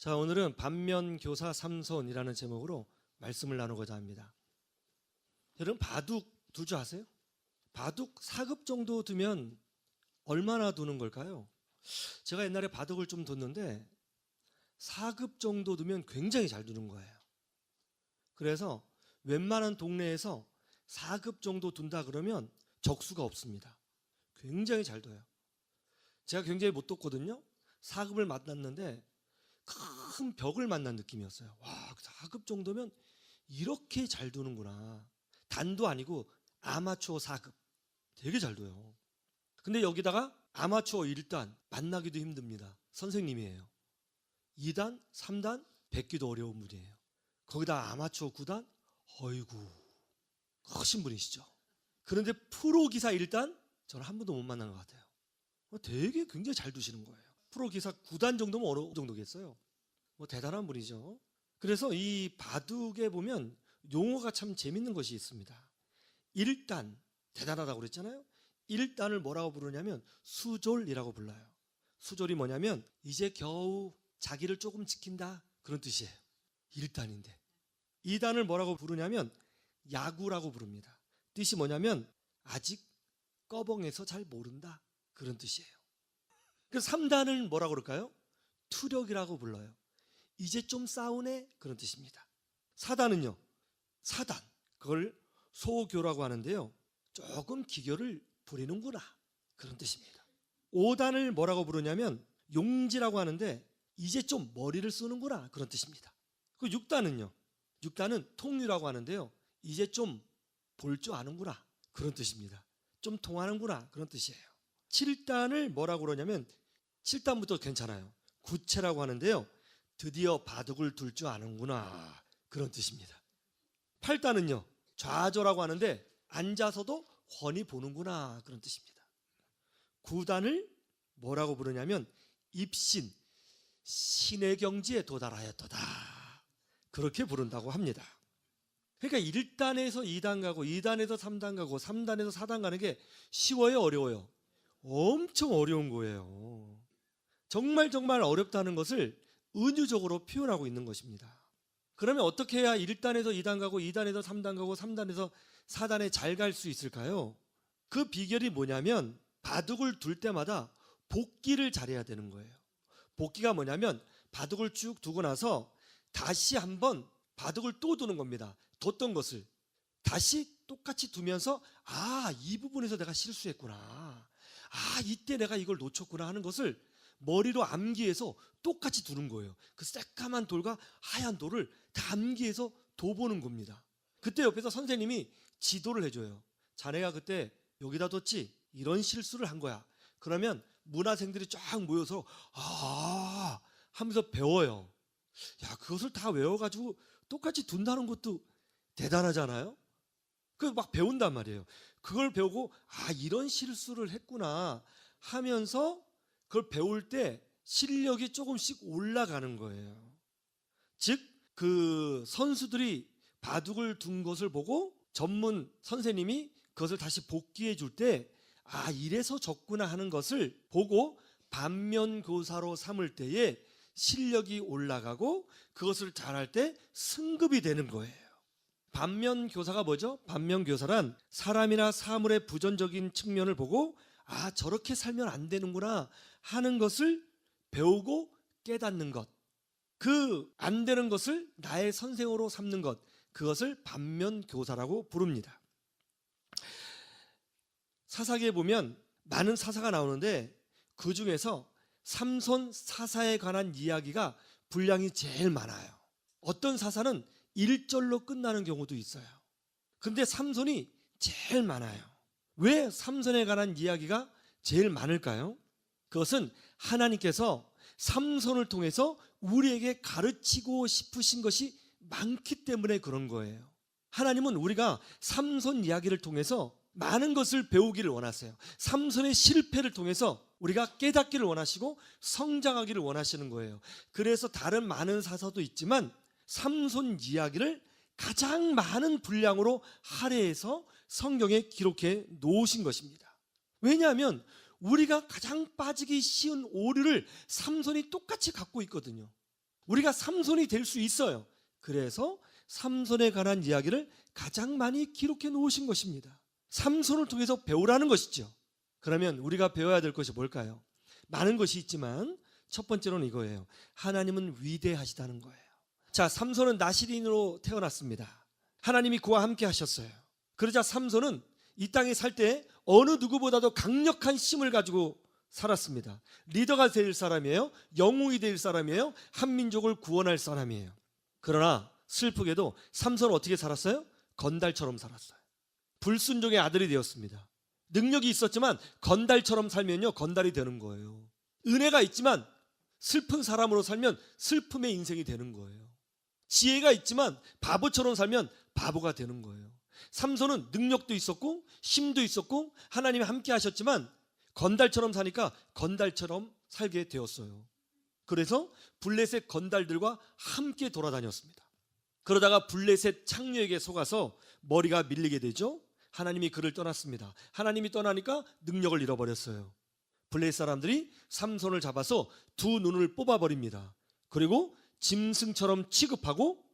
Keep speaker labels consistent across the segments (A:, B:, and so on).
A: 자, 오늘은 반면교사 삼손이라는 제목으로 말씀을 나누고자 합니다. 여러분, 바둑 둘 줄 아세요? 바둑 4급 정도 두면 얼마나 두는 걸까요? 제가 옛날에 바둑을 좀 뒀는데 4급 정도 두면 굉장히 잘 두는 거예요. 그래서 웬만한 동네에서 4급 정도 둔다 그러면 적수가 없습니다. 굉장히 잘 둬요. 제가 굉장히 못 뒀거든요. 4급을 만났는데 큰 벽을 만난 느낌이었어요. 와, 4급 정도면 이렇게 잘 두는구나. 단도 아니고 아마추어 4급. 되게 잘 둬요. 근데 여기다가 아마추어 1단 만나기도 힘듭니다. 선생님이에요. 2단, 3단 뵙기도 어려운 분이에요. 거기다 아마추어 9단, 어이구, 크신 분이시죠. 그런데 프로 기사 1단 저는 한 번도 못 만난 것 같아요. 되게 굉장히 잘 두시는 거예요. 프로 기사 9단 정도면 어느 정도겠어요? 대단한 분이죠. 그래서 이 바둑에 보면 용어가 참 재밌는 것이 있습니다. 1단, 대단하다고 그랬잖아요. 1단을 뭐라고 부르냐면 수졸이라고 불러요. 수졸이 뭐냐면 이제 겨우 자기를 조금 지킨다, 그런 뜻이에요. 1단인데 2단을 뭐라고 부르냐면 야구라고 부릅니다. 뜻이 뭐냐면 아직 꺼벙해서 잘 모른다, 그런 뜻이에요. 그래서 3단을 뭐라고 그럴까요? 투력이라고 불러요. 이제 좀 싸우네, 그런 뜻입니다. 4단은요, 사단, 그걸 소교라고 하는데요, 조금 기교를 부리는구나, 그런 뜻입니다. 5단을 뭐라고 부르냐면 용지라고 하는데 이제 좀 머리를 쓰는구나, 그런 뜻입니다. 그 6단은요, 6단은 통유라고 하는데요, 이제 좀 볼 줄 아는구나, 그런 뜻입니다. 좀 통하는구나, 그런 뜻이에요. 7단을 뭐라고 그러냐면 7단부터 괜찮아요. 구체라고 하는데요, 드디어 바둑을 둘 줄 아는구나, 그런 뜻입니다. 8단은요, 좌조라고 하는데 앉아서도 훤히 보는구나, 그런 뜻입니다. 9단을 뭐라고 부르냐면 입신, 신의 경지에 도달하였도다, 그렇게 부른다고 합니다. 그러니까 1단에서 2단 가고 2단에서 3단 가고 3단에서 4단 가는 게 쉬워요, 어려워요? 엄청 어려운 거예요. 정말 어렵다는 것을 은유적으로 표현하고 있는 것입니다. 그러면 어떻게 해야 1단에서 2단 가고 2단에서 3단 가고 3단에서 4단에 잘 갈 수 있을까요? 그 비결이 뭐냐면 바둑을 둘 때마다 복기를 잘해야 되는 거예요. 복기가 뭐냐면 바둑을 쭉 두고 나서 다시 한번 바둑을 또 두는 겁니다. 뒀던 것을 다시 똑같이 두면서 이 부분에서 내가 실수했구나, 이때 내가 이걸 놓쳤구나 하는 것을 머리로 암기해서 똑같이 두는 거예요. 그 새까만 돌과 하얀 돌을 다 암기해서 둬보는 겁니다. 그때 옆에서 선생님이 지도를 해줘요. 자네가 그때 여기다 뒀지? 이런 실수를 한 거야. 그러면 문화생들이 쫙 모여서 하면서 배워요. 그것을 다 외워가지고 똑같이 둔다는 것도 대단하잖아요. 막 배운단 말이에요. 그걸 배우고 이런 실수를 했구나 하면서 그걸 배울 때 실력이 조금씩 올라가는 거예요. 즉, 그 선수들이 바둑을 둔 것을 보고 전문 선생님이 그것을 다시 복기해 줄 때 이래서 졌구나 하는 것을 보고 반면교사로 삼을 때에 실력이 올라가고 그것을 잘할 때 승급이 되는 거예요. 반면교사가 뭐죠? 반면교사란 사람이나 사물의 부정적인 측면을 보고 저렇게 살면 안 되는구나 하는 것을 배우고 깨닫는 것, 그 안 되는 것을 나의 선생으로 삼는 것, 그것을 반면교사라고 부릅니다. 사사기에 보면 많은 사사가 나오는데 그 중에서 삼손 사사에 관한 이야기가 분량이 제일 많아요. 어떤 사사는 1절로 끝나는 경우도 있어요. 근데 삼손이 제일 많아요. 왜 삼손에 관한 이야기가 제일 많을까요? 그것은 하나님께서 삼손을 통해서 우리에게 가르치고 싶으신 것이 많기 때문에 그런 거예요. 하나님은 우리가 삼손 이야기를 통해서 많은 것을 배우기를 원하세요. 삼손의 실패를 통해서 우리가 깨닫기를 원하시고 성장하기를 원하시는 거예요. 그래서 다른 많은 사사도 있지만 삼손 이야기를 가장 많은 분량으로 할애해서 성경에 기록해 놓으신 것입니다. 왜냐하면 우리가 가장 빠지기 쉬운 오류를 삼손이 똑같이 갖고 있거든요. 우리가 삼손이 될 수 있어요. 그래서 삼손에 관한 이야기를 가장 많이 기록해 놓으신 것입니다. 삼손을 통해서 배우라는 것이죠. 그러면 우리가 배워야 될 것이 뭘까요? 많은 것이 있지만 첫 번째로는 이거예요. 하나님은 위대하시다는 거예요. 자, 삼손은 나시린으로 태어났습니다. 하나님이 그와 함께 하셨어요. 그러자 삼손은 이 땅에 살 때 어느 누구보다도 강력한 힘을 가지고 살았습니다. 리더가 될 사람이에요. 영웅이 될 사람이에요. 한 민족을 구원할 사람이에요. 그러나 슬프게도 삼손은 어떻게 살았어요? 건달처럼 살았어요. 불순종의 아들이 되었습니다. 능력이 있었지만 건달처럼 살면요, 건달이 되는 거예요. 은혜가 있지만 슬픈 사람으로 살면 슬픔의 인생이 되는 거예요. 지혜가 있지만 바보처럼 살면 바보가 되는 거예요. 삼손은 능력도 있었고 힘도 있었고 하나님이 함께 하셨지만 건달처럼 사니까 건달처럼 살게 되었어요. 그래서 블레셋 건달들과 함께 돌아다녔습니다. 그러다가 블레셋 창녀에게 속아서 머리가 밀리게 되죠. 하나님이 그를 떠났습니다. 하나님이 떠나니까 능력을 잃어버렸어요. 블레셋 사람들이 삼손을 잡아서 두 눈을 뽑아버립니다. 그리고 짐승처럼 취급하고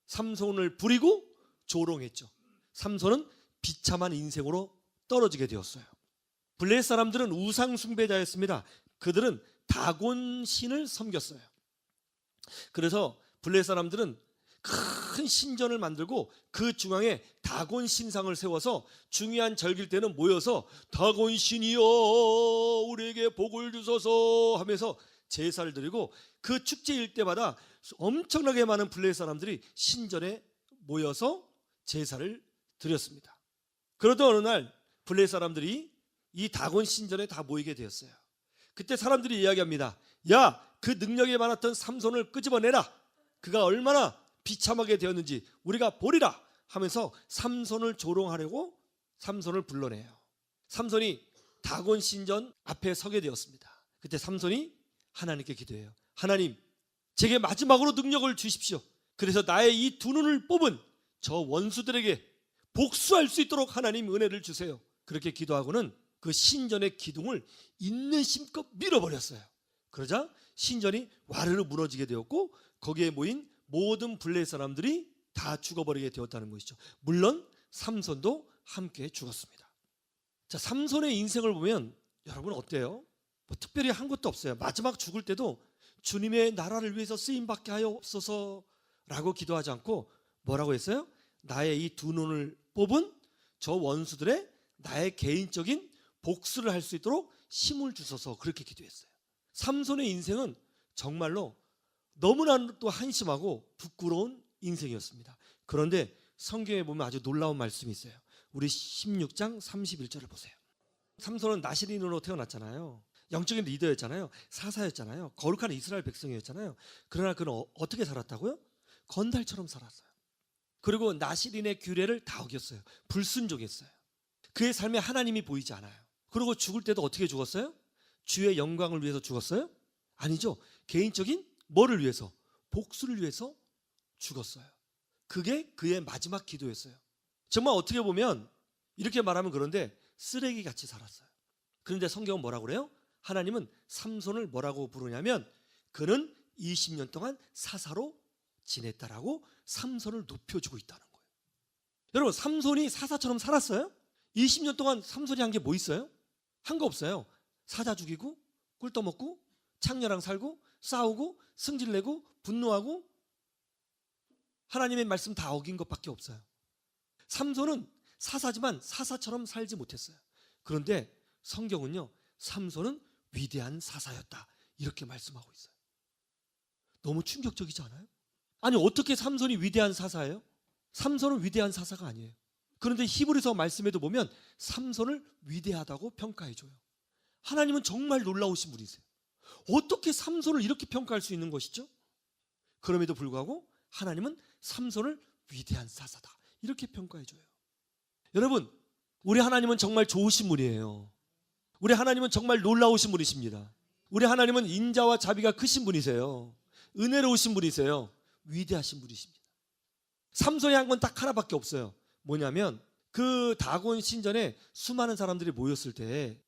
A: 삼손을 부리고 조롱했죠. 삼손은 비참한 인생으로 떨어지게 되었어요. 블레셋 사람들은 우상 숭배자였습니다. 그들은 다곤 신을 섬겼어요. 그래서 블레셋 사람들은 큰 신전을 만들고 그 중앙에 다곤 신상을 세워서 중요한 절기일 때는 모여서 다곤 신이여 우리에게 복을 주소서 하면서 제사를 드리고 그 축제일 때마다 엄청나게 많은 블레셋 사람들이 신전에 모여서 제사를 드렸습니다. 그러던 어느 날 블레셋 사람들이 이 다곤 신전에 다 모이게 되었어요. 그때 사람들이 이야기합니다. 야, 그 능력이 많았던 삼손을 끄집어내라. 그가 얼마나 비참하게 되었는지 우리가 보리라 하면서 삼손을 조롱하려고 삼손을 불러내요. 삼손이 다곤 신전 앞에 서게 되었습니다. 그때 삼손이 하나님께 기도해요. 하나님, 제게 마지막으로 능력을 주십시오. 그래서 나의 이 두 눈을 뽑은 저 원수들에게 복수할 수 있도록 하나님 은혜를 주세요. 그렇게 기도하고는 그 신전의 기둥을 있는 힘껏 밀어버렸어요. 그러자 신전이 와르르 무너지게 되었고 거기에 모인 모든 블레셋 사람들이 다 죽어버리게 되었다는 것이죠. 물론 삼손도 함께 죽었습니다. 자, 삼손의 인생을 보면 여러분 어때요? 뭐 특별히 한 것도 없어요. 마지막 죽을 때도 주님의 나라를 위해서 쓰임받게 하옵소서라고 기도하지 않고 뭐라고 했어요? 나의 이 두 눈을 뽑은 저 원수들의 나의 개인적인 복수를 할 수 있도록 힘을 주소서 그렇게 기도했어요. 삼손의 인생은 정말로 너무나도 한심하고 부끄러운 인생이었습니다. 그런데 성경에 보면 아주 놀라운 말씀이 있어요. 우리 16장 31절을 보세요. 삼손은 나시린으로 태어났잖아요. 영적인 리더였잖아요. 사사였잖아요. 거룩한 이스라엘 백성이었잖아요. 그러나 그는 어떻게 살았다고요? 건달처럼 살았어요. 그리고 나시린의 규례를 다 어겼어요. 불순종했어요. 그의 삶에 하나님이 보이지 않아요. 그리고 죽을 때도 어떻게 죽었어요? 주의 영광을 위해서 죽었어요? 아니죠. 개인적인 뭐를 위해서? 복수를 위해서 죽었어요. 그게 그의 마지막 기도였어요. 정말 어떻게 보면 이렇게 말하면 그런데 쓰레기같이 살았어요. 그런데 성경은 뭐라고 그래요? 하나님은 삼손을 뭐라고 부르냐면 그는 20년 동안 사사로 지냈다라고 삼손을 높여주고 있다는 거예요. 여러분, 삼손이 사사처럼 살았어요? 20년 동안 삼손이 한 게 뭐 있어요? 한 거 없어요. 사자 죽이고 꿀 떠먹고 창녀랑 살고 싸우고 승질내고 분노하고 하나님의 말씀 다 어긴 것밖에 없어요. 삼손은 사사지만 사사처럼 살지 못했어요. 그런데 성경은요, 삼손은 위대한 사사였다 이렇게 말씀하고 있어요. 너무 충격적이지 않아요? 아니, 어떻게 삼손이 위대한 사사예요? 삼손은 위대한 사사가 아니에요. 그런데 히브리서 말씀에도 보면 삼손을 위대하다고 평가해줘요. 하나님은 정말 놀라우신 분이세요. 어떻게 삼손을 이렇게 평가할 수 있는 것이죠? 그럼에도 불구하고 하나님은 삼손을 위대한 사사다 이렇게 평가해줘요. 여러분, 우리 하나님은 정말 좋으신 분이에요. 우리 하나님은 정말 놀라우신 분이십니다. 우리 하나님은 인자와 자비가 크신 분이세요. 은혜로우신 분이세요. 위대하신 분이십니다. 삼손이 한 건 딱 하나밖에 없어요. 뭐냐면 그 다곤 신전에 수많은 사람들이 모였을 때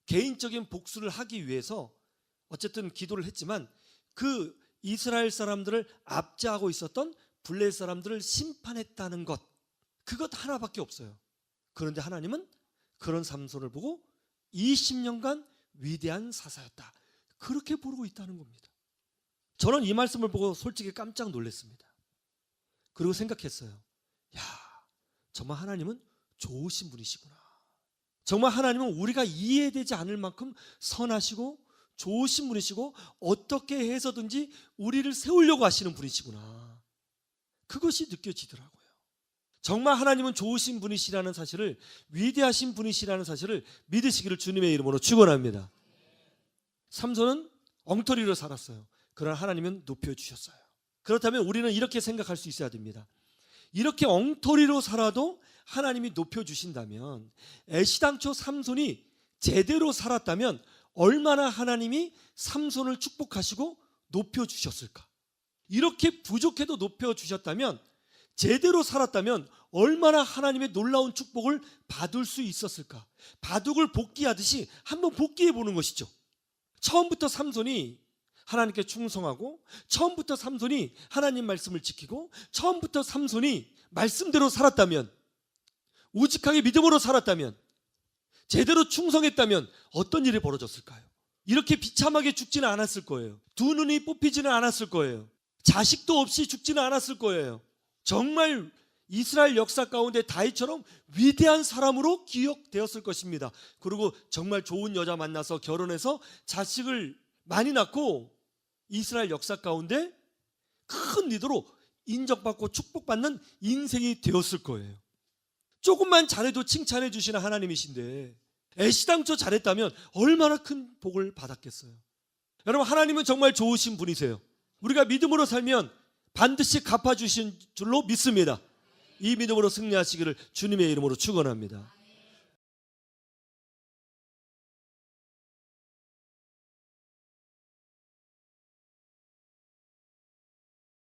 A: 개인적인 복수를 하기 위해서 어쨌든 기도를 했지만 그 이스라엘 사람들을 압제하고 있었던 블레셋 사람들을 심판했다는 것, 그것 하나밖에 없어요. 그런데 하나님은 그런 삼손을 보고 20년간 위대한 사사였다, 그렇게 부르고 있다는 겁니다. 저는 이 말씀을 보고 솔직히 깜짝 놀랐습니다. 그리고 생각했어요. 야, 정말 하나님은 좋으신 분이시구나. 정말 하나님은 우리가 이해되지 않을 만큼 선하시고 좋으신 분이시고 어떻게 해서든지 우리를 세우려고 하시는 분이시구나, 그것이 느껴지더라고요. 정말 하나님은 좋으신 분이시라는 사실을, 위대하신 분이시라는 사실을 믿으시기를 주님의 이름으로 축원합니다. 삼손은 엉터리로 살았어요. 그러나 하나님은 높여주셨어요. 그렇다면 우리는 이렇게 생각할 수 있어야 됩니다. 이렇게 엉터리로 살아도 하나님이 높여주신다면, 애시당초 삼손이 제대로 살았다면 얼마나 하나님이 삼손을 축복하시고 높여주셨을까. 이렇게 부족해도 높여주셨다면, 제대로 살았다면 얼마나 하나님의 놀라운 축복을 받을 수 있었을까. 바둑을 복귀하듯이 한번 복귀해 보는 것이죠. 처음부터 삼손이 하나님께 충성하고, 처음부터 삼손이 하나님 말씀을 지키고, 처음부터 삼손이 말씀대로 살았다면, 우직하게 믿음으로 살았다면, 제대로 충성했다면 어떤 일이 벌어졌을까요? 이렇게 비참하게 죽지는 않았을 거예요. 두 눈이 뽑히지는 않았을 거예요. 자식도 없이 죽지는 않았을 거예요. 정말 이스라엘 역사 가운데 다윗처럼 위대한 사람으로 기억되었을 것입니다. 그리고 정말 좋은 여자 만나서 결혼해서 자식을 많이 낳고 이스라엘 역사 가운데 큰 리더로 인정받고 축복받는 인생이 되었을 거예요. 조금만 잘해도 칭찬해 주시는 하나님이신데, 애시당초 잘했다면 얼마나 큰 복을 받았겠어요. 여러분, 하나님은 정말 좋으신 분이세요. 우리가 믿음으로 살면 반드시 갚아주신 줄로 믿습니다. 이 믿음으로 승리하시기를 주님의 이름으로 축원합니다.